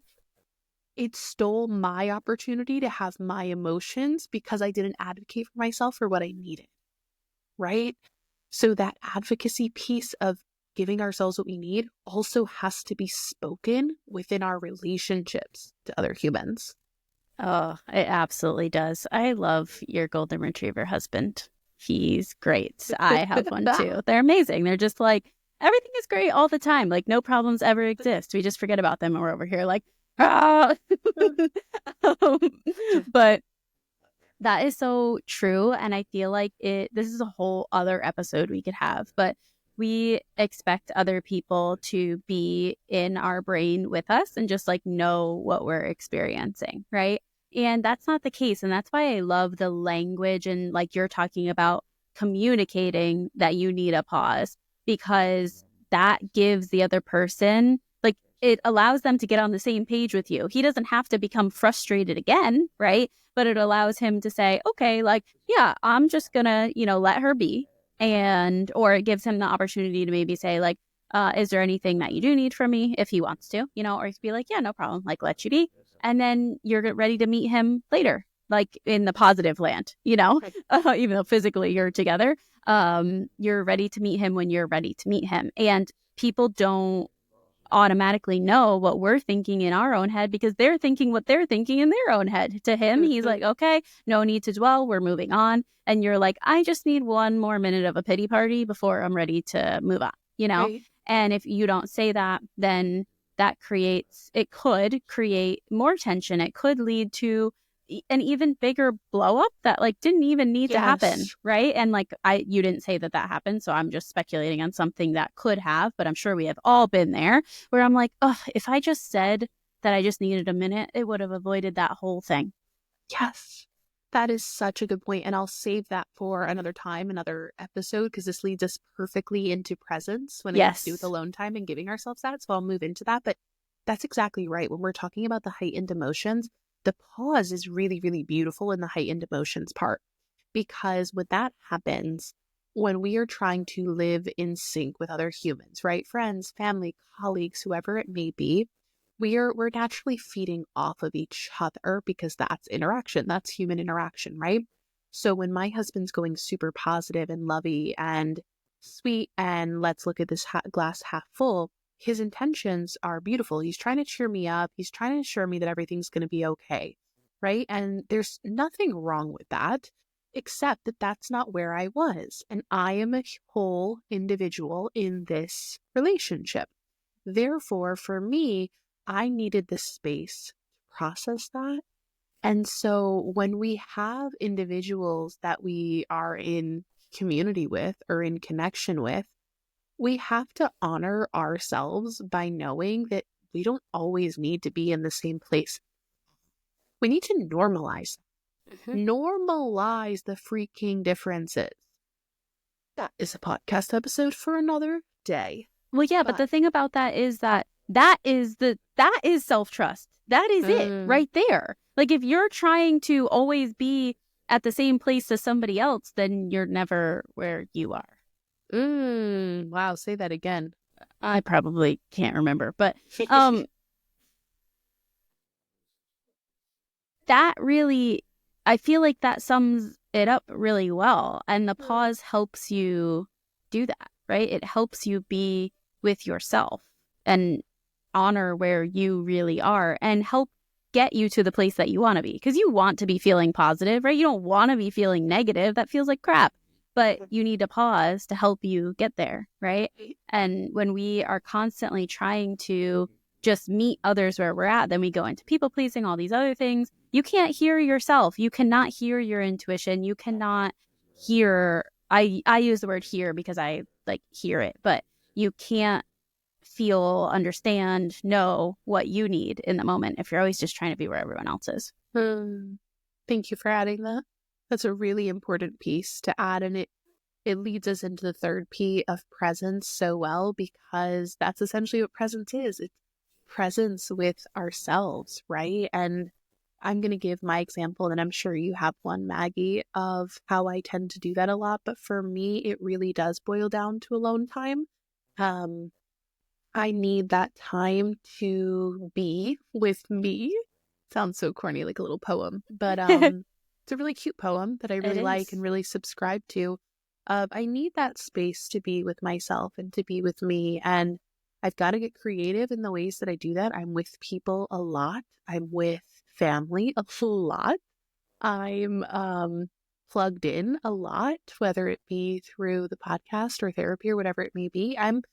it stole my opportunity to have my emotions because I didn't advocate for myself for what I needed, right? So that advocacy piece of giving ourselves what we need also has to be spoken within our relationships to other humans. Oh, it absolutely does. I love your golden retriever husband. He's great. I have one too. They're amazing. They're just like, everything is great all the time. Like, no problems ever exist. We just forget about them and we're over here like, ah. um, but that is so true. And I feel like this is a whole other episode we could have, but we expect other people to be in our brain with us and just like know what we're experiencing, right? And that's not the case. And that's why I love the language and like you're talking about communicating that you need a pause because that gives the other person like it allows them to get on the same page with you. He doesn't have to become frustrated again, right? But it allows him to say, okay, like, yeah, I'm just gonna, let her be. And, or it gives him the opportunity to maybe say, like, is there anything that you do need from me if he wants to, or he'd be like, yeah, no problem, like, let you be. And then you're ready to meet him later, like in the positive land, even though physically you're together, you're ready to meet him when you're ready to meet him. And people don't automatically know what we're thinking in our own head because they're thinking what they're thinking in their own head. To him, he's like, okay, no need to dwell. We're moving on. And you're like, I just need one more minute of a pity party before I'm ready to move on. Right. And if you don't say that, then it could create more tension. It could lead to an even bigger blow up that like didn't even need to happen, Yes. right? And like you didn't say that happened, so I'm just speculating on something that could have, but I'm sure we have all been there where I'm like, oh, if I just said that I just needed a minute, it would have avoided that whole thing. Yes. That is such a good point. And I'll save that for another time, another episode, because this leads us perfectly into presence when it has to do with Yes. alone time and giving ourselves that. So I'll move into that. But that's exactly right. When we're talking about the heightened emotions, the pause is really, really beautiful in the heightened emotions part. Because when that happens, when we are trying to live in sync with other humans, right? Friends, family, colleagues, whoever it may be, we're naturally feeding off of each other because that's interaction. That's human interaction, right? So when my husband's going super positive and lovey and sweet and let's look at this glass half full, his intentions are beautiful. He's trying to cheer me up. He's trying to assure me that everything's going to be okay, right? And there's nothing wrong with that, except that that's not where I was. And I am a whole individual in this relationship. Therefore, for me, I needed the space to process that. And so when we have individuals that we are in community with or in connection with, we have to honor ourselves by knowing that we don't always need to be in the same place. We need to Mhm. normalize the freaking differences. That is a podcast episode for another day. Well, yeah, but But the thing about that is that is self-trust. That is it mm, right there. Like if you're trying to always be at the same place as somebody else, then you're never where you are. wow, say that again. I probably can't remember, but um that really, I feel like that sums it up really well. And the pause helps you do that, right? It helps you be with yourself and honor where you really are and help get you to the place that you want to be. Because you want to be feeling positive, right? You don't want to be feeling negative. That feels like crap. But you need to pause to help you get there, right? And when we are constantly trying to just meet others where we're at, then we go into people pleasing, all these other things. You can't hear yourself. You cannot hear your intuition. You cannot hear, I use the word hear because I like hear it, but you can't feel, understand, know what you need in the moment if you're always just trying to be where everyone else is. Hmm. Thank you for adding that. That's a really important piece to add, and it leads us into the third P of presence so well because that's essentially what presence is. It's presence with ourselves, right? And I'm going to give my example, and I'm sure you have one, Maggie, of how I tend to do that a lot. But for me, it really does boil down to alone time. Um, I need that time to be with me. Sounds so corny, like a little poem, but It it's a really cute poem that I really like and is. really subscribe to. I need that space to be with myself and to be with me, and I've got to get creative in the ways that I do that. I'm with people a lot. I'm with family a lot. I'm plugged in a lot, whether it be through the podcast or therapy or whatever it may be. I'm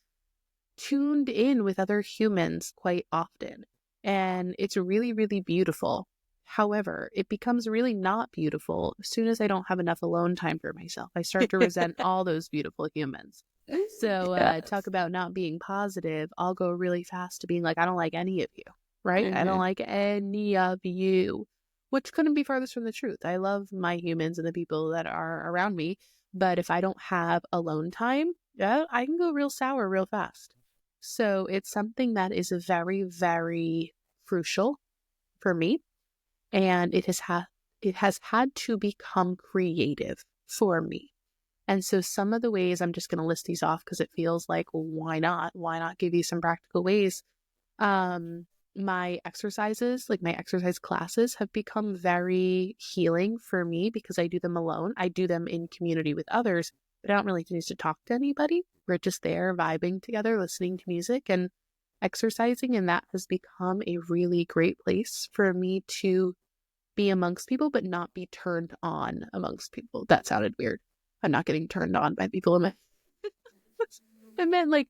tuned in with other humans quite often. And it's really, really beautiful. However, it becomes really not beautiful as soon as I don't have enough alone time for myself. I start to resent all those beautiful humans. So, talk Yes. about not being positive. I'll go really fast to being like, I don't like any of you, right? I don't Mm-hmm. like any of you, which couldn't be farthest from the truth. I love my humans and the people that are around me. But if I don't have alone time, yeah, I can go real sour real fast. So it's something that is very, very crucial for me. And it has had to become creative for me. And so some of the ways I'm just going to list these off because it feels like, well, why not? Why not give you some practical ways? Um, my exercises, like my exercise classes, have become very healing for me because I do them alone. I do them in community with others, but I don't really need to talk to anybody. We're just there vibing together, listening to music and exercising. And that has become a really great place for me to be amongst people, but not be turned on amongst people. That sounded weird. I'm not getting turned on by people. I meant like,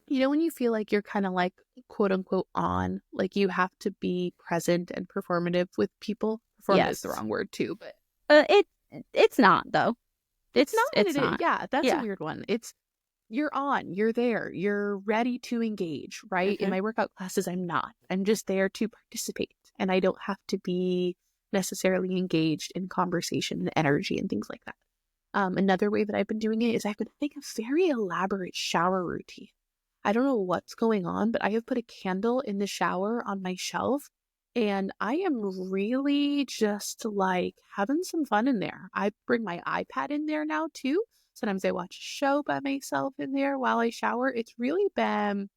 when you feel like you're kind of like quote unquote on, like you have to be present and performative with people, Performative is the Yes. wrong word too, but It it's not though. it's not. It's It is. not. Yeah, that's a Yeah. weird one. It's you're on, you're there, you're ready to engage, right? In Hmm. my workout classes, I'm not. I'm just there to participate, and I don't have to be necessarily engaged in conversation and energy and things like that. Another way that I've been doing it is I've been having a very elaborate shower routine. I don't know what's going on, but I have put a candle in the shower on my shelf, and I am really just like having some fun in there. I bring my iPad in there now too. Sometimes I watch a show by myself in there while I shower. It's really been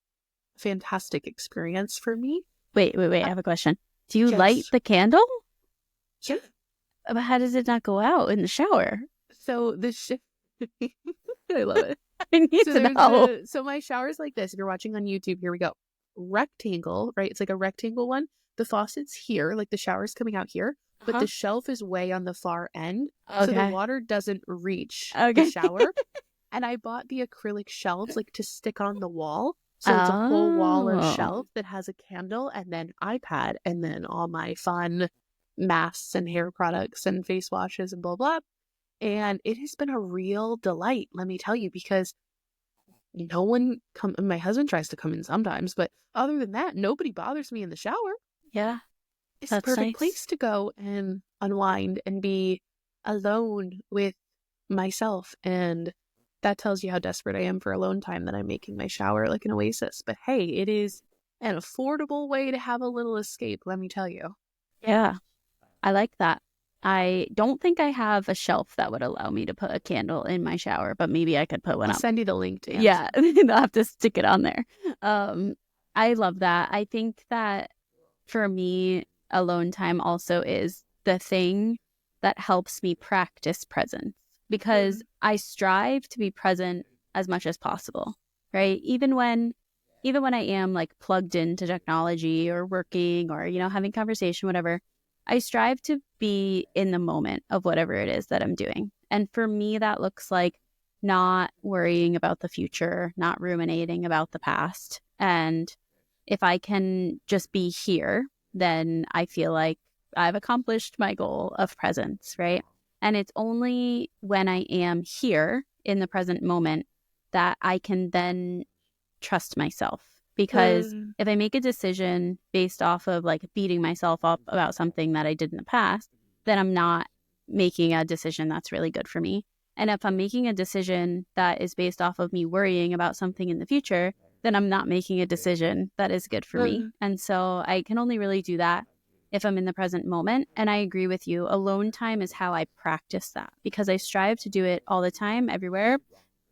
a fantastic experience for me. Wait. I Uh, have a question. Do you light yes. the candle? Yeah. But how does it not go out in the shower? So I love it. I need So to know. so my shower's like this. If you're watching on YouTube, here we go. Rectangle, right? It's like a rectangle one. The faucet's here, like the shower's coming out here, but Uh-huh. the shelf is way on the far end. So the Okay. water doesn't reach the Okay. shower. And I bought the acrylic shelves like to stick on the wall. So it's a whole wall of Oh. shelf that has a candle and then iPad and then all my fun masks and hair products and face washes and blah blah. And it has been a real delight, let me tell you, because no one come my husband tries to come in sometimes, but other than that, nobody bothers me in the shower. Yeah, It's the that's perfect nice. place to go and unwind and be alone with myself. And that tells you how desperate I am for alone time that I'm making my shower like an oasis. But hey, it is an affordable way to have a little escape, let me tell you. Yeah, I like that. I don't think I have a shelf that would allow me to put a candle in my shower, but maybe I could put one I'll up. send you the link to Yeah, Amazon. they'll have to stick it on there. Um, I love that. I think that for me, alone time also is the thing that helps me practice presence because Mm. I strive to be present as much as possible, right? Even when I am like plugged into technology or working or having conversation whatever, I strive to be in the moment of whatever it is that I'm doing. And for me that looks like not worrying about the future, not ruminating about the past. And if I can just be here, then I feel like I've accomplished my goal of presence, right? And it's only when I am here in the present moment that I can then trust myself. Because Mm. if I make a decision based off of like beating myself up about something that I did in the past, then I'm not making a decision that's really good for me. And if I'm making a decision that is based off of me worrying about something in the future, then I'm not making a decision that is good for me. Mm. And so I can only really do that if I'm in the present moment. And I agree with you. Alone time is how I practice that because I strive to do it all the time, everywhere.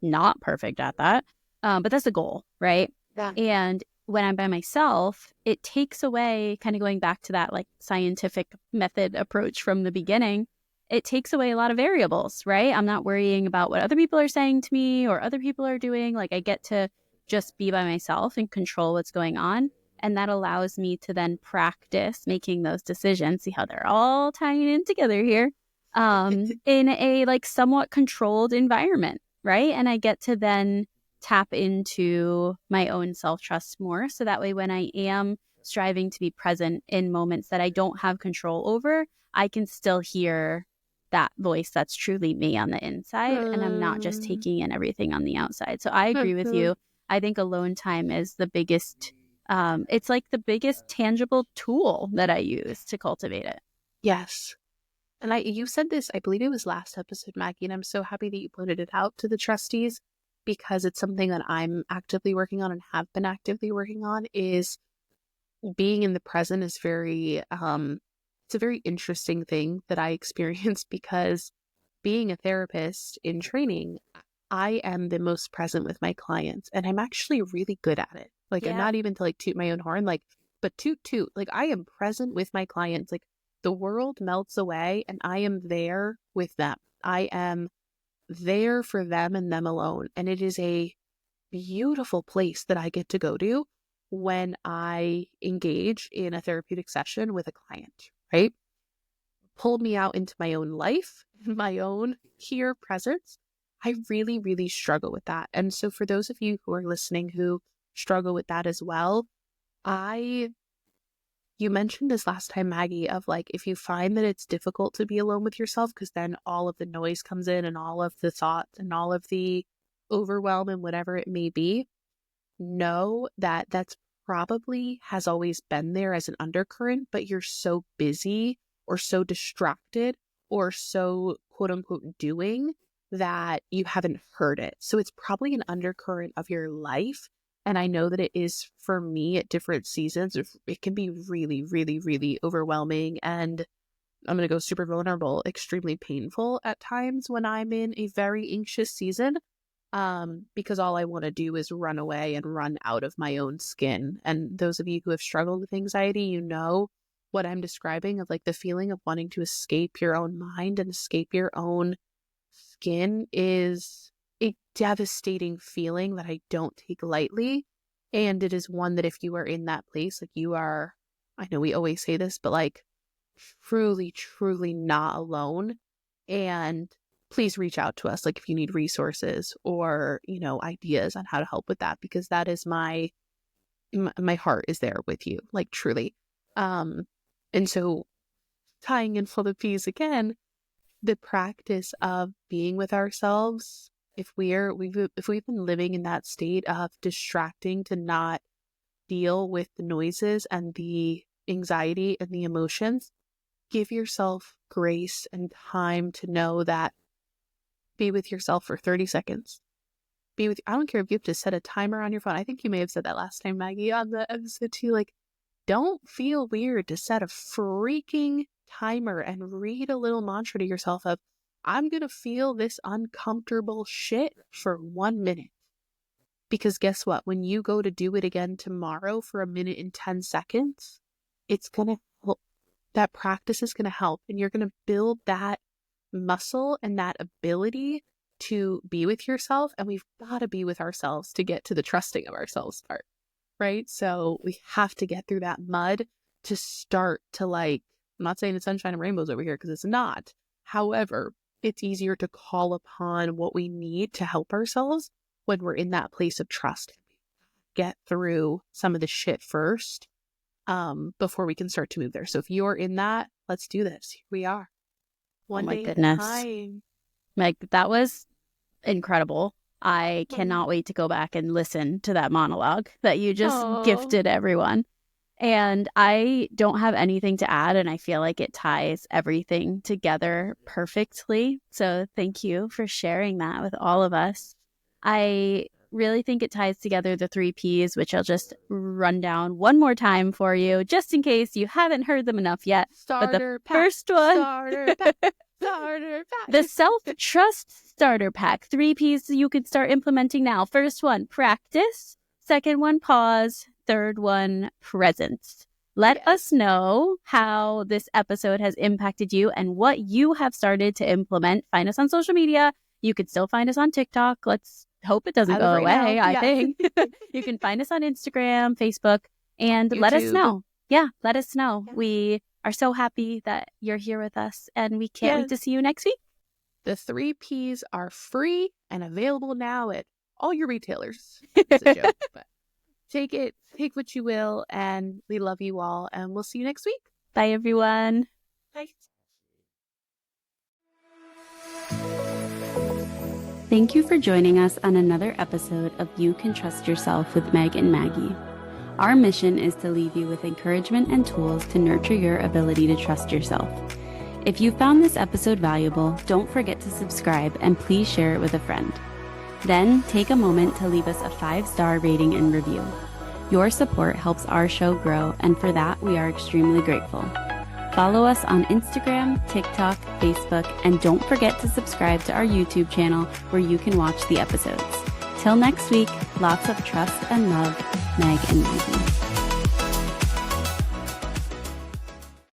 Not perfect at that. But that's the goal, right? Yeah. And when I'm by myself, it takes away, kind of going back to that like scientific method approach from the beginning, it takes away a lot of variables, right? I'm not worrying about what other people are saying to me or other people are doing. Like I get to just be by myself and control what's going on. And that allows me to then practice making those decisions, see how they're all tying in together here, in a like somewhat controlled environment, right? And I get to then tap into my own self trust more. So that way, when I am striving to be present in moments that I don't have control over, I can still hear that voice that's truly me on the inside. And I'm not just Mm. taking in everything on the outside. So I agree with you. I think alone time is the biggest, it's like the biggest tangible tool that I use to cultivate it. Yes. And you said this, I believe it was last episode, Maggie, and I'm so happy that you pointed it out to the trustees because it's something that I'm actively working on and have been actively working on is being in the present is it's a very interesting thing that I experience because being a therapist in training, I am the most present with my clients and I'm actually really good at it. Like I'm Yeah. not even to like toot my own horn, like, but toot toot. Like I am present with my clients. Like the world melts away and I am there with them. I am there for them and them alone. And it is a beautiful place that I get to go to when I engage in a therapeutic session with a client, right? Pull me out into my own life, my own here presence. I really, really struggle with that. And so for those of you who are listening who struggle with that as well, I You mentioned this last time, Maggie, of like, if you find that it's difficult to be alone with yourself, because then all of the noise comes in and all of the thoughts and all of the overwhelm and whatever it may be, know that that's probably has always been there as an undercurrent, but you're so busy or so distracted or so quote unquote doing that you haven't heard it. So it's probably an undercurrent of your life. And I know that it is for me at different seasons. It can be really, really, really overwhelming. And I'm going to go super vulnerable, extremely painful at times when I'm in a very anxious season. Because all I want to do is run away and run out of my own skin. And those of you who have struggled with anxiety, you know what I'm describing of like the feeling of wanting to escape your own mind and escape your own skin is a devastating feeling that I don't take lightly. And it is one that if you are in that place, like you are, I know we always say this, but like truly, truly not alone. And please reach out to us, like if you need resources or, you know, ideas on how to help with that, because that is my heart is there with you, like truly. And so tying in full of peas again, the practice of being with ourselves, if we've been living in that state of distracting to not deal with the noises and the anxiety and the emotions, give yourself grace and time to know that be with yourself for 30 seconds. I don't care if you have to set a timer on your phone. I think you may have said that last time, Maggie, on the episode too. Like, don't feel weird to set a freaking timer and read a little mantra to yourself of, I'm going to feel this uncomfortable shit for 1 minute. Because guess what? When you go to do it again tomorrow for 1:10, it's going to help. That practice is going to help. And you're going to build that muscle and that ability to be with yourself. And we've got to be with ourselves to get to the trusting of ourselves part, right? So we have to get through that mud to start to like, I'm not saying it's sunshine and rainbows over here because it's not. However, it's easier to call upon what we need to help ourselves when we're in that place of trust. Get through some of the shit first before we can start to move there. So if you're in that, let's do this. Here we are. Oh my goodness. Meg, that was incredible. I cannot wait to go back and listen to that monologue that you just gifted everyone. And I don't have anything to add, and I feel like it ties everything together perfectly. So thank you for sharing that with all of us. I really think it ties together the 3 Ps, which I'll just run down one more time for you, just in case you haven't heard them enough yet. Starter pack. First one, Starter pack. Starter pack. The self-trust starter pack. 3 Ps you can start implementing now. First one, practice. Second one, pause. Third one, presence. Let us know how this episode has impacted you and what you have started to implement. Find us on social media. You can still find us on TikTok. Let's hope it doesn't go away, I think. You can find us on Instagram, Facebook, and YouTube. Let us know. Yeah, let us know. Yeah. We are so happy that you're here with us, and we can't wait to see you next week. The 3 Ps are free and available now at all your retailers. It's a joke, but take what you will, and we love you all, and we'll see you next week. Bye, everyone. Bye. Thank you for joining us on another episode of You Can Trust Yourself with Meg and Maggie. Our mission is to leave you with encouragement and tools to nurture your ability to trust yourself. If you found this episode valuable, don't forget to subscribe and please share it with a friend. Then take a moment to leave us a 5-star rating and review. Your support helps our show grow, and for that, we are extremely grateful. Follow us on Instagram, TikTok, Facebook, and don't forget to subscribe to our YouTube channel where you can watch the episodes. Till next week, lots of trust and love, Meg and Maggie.